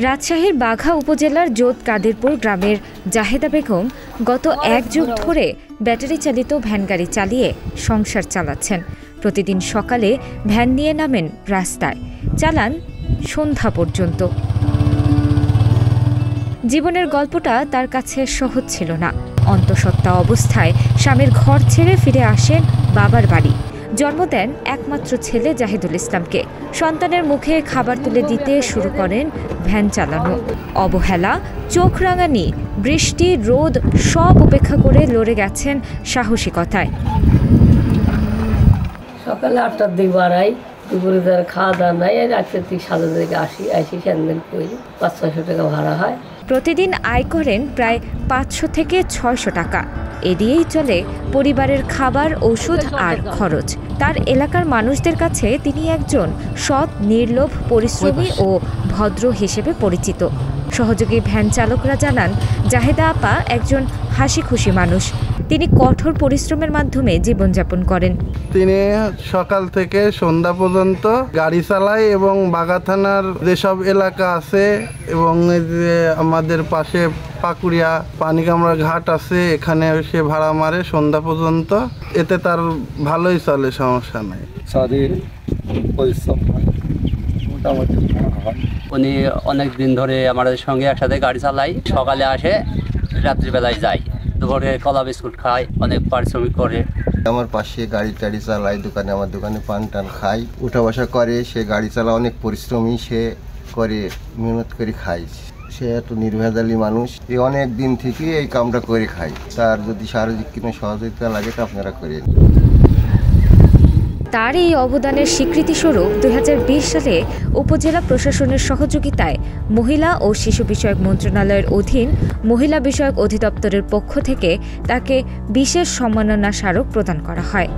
রাজশাহীর বাঘা উপজেলার জোত কাদিরপুর গ্রামের জাহেদা বেগম গত এক যুগ ধরে ব্যাটারি চালিত ভ্যান গাড়ি চালিয়ে সংসার চালাচ্ছেন। প্রতিদিন সকালে ভ্যান নিয়ে নামেন রাস্তায়, চালান সন্ধ্যা পর্যন্ত। জীবনের গল্পটা তার কাছে সহজ ছিল না। অন্তঃসত্ত্বা অবস্থায় স্বামীর ঘর ছেড়ে ফিরে আসেন বাবার বাড়ি। জন্ম দেন একমাত্র ছেলে জাহিদুল ইসলামকে। সন্তানের মুখে খাবার তুলে দিতে শুরু করেন ভ্যান চালানো। অবহেলা, চোখ রাঙানি, বৃষ্টি, রোদ সব উপেক্ষা করে লড়ে গেছেন সাহসিকতায়। সকালে 8টার দিকে বাড়াই, দুপুরে তার খাওয়া দাওয়া নাই, রাত্রের দিকে 7টার দিকে আসি স্যান্ডেল করি, 500-600 টাকা ভাড়া হয়। প্রতিদিন আয় করেন প্রায় 500 থেকে 600 টাকা। এ দিয়েই চলে পরিবারের খাবার, ওষুধ আর খরচ। তার এলাকার মানুষদের কাছে তিনি একজন সৎ, নির্লোভ, পরিশ্রমী ও ভদ্র হিসেবে পরিচিত। সহযোগী ভ্যান চালকরা জানান, জাহেদা আপা একজন হাসি খুশি মানুষ। তিনি কঠোর পরিশ্রমের মাধ্যমে জীবনযাপন করেন। তিনি সকাল থেকে সন্ধ্যা পর্যন্ত গাড়ি চালায় এবং বাঘা থানার যেসব এলাকা আছে এবং যে আমাদের পাশে পাকুড়িয়া পানিকামড়া ঘাট আছে, এখানে সে ভাড়া মারে সন্ধ্যা পর্যন্ত। এতে তার ভালোই চলে, সমস্যা নাই। উনি অনেক দিন ধরে আমাদের সঙ্গে একসাথে গাড়ি চালাই। সকালে আসে, রাত্রিবেলায় যায়, দুপুরে কলা বিস্কুট খায়, অনেক পারিশ্রমিক করে। আমার পাশে গাড়ি টাড়ি চালায়, আমার দোকানে পান টান খাই, উঠা বসা করে। সে গাড়ি চালা, অনেক পরিশ্রমী সে করে, মেহনত করে খায়। সে এত নির্ভেজালি মানুষ, এ অনেক দিন থেকে এই কামটা করে খায়। তার যদি শারীরিক কোনো সহযোগিতা লাগে তো আপনারা করেন। তার এই অবদানের স্বীকৃতিস্বরূপ 2020 সালে উপজেলা প্রশাসনের সহযোগিতায় মহিলা ও শিশু বিষয়ক মন্ত্রণালয়ের অধীন মহিলা বিষয়ক অধিদপ্তরের পক্ষ থেকে তাকে বিশেষ সম্মাননা স্মারক প্রদান করা হয়।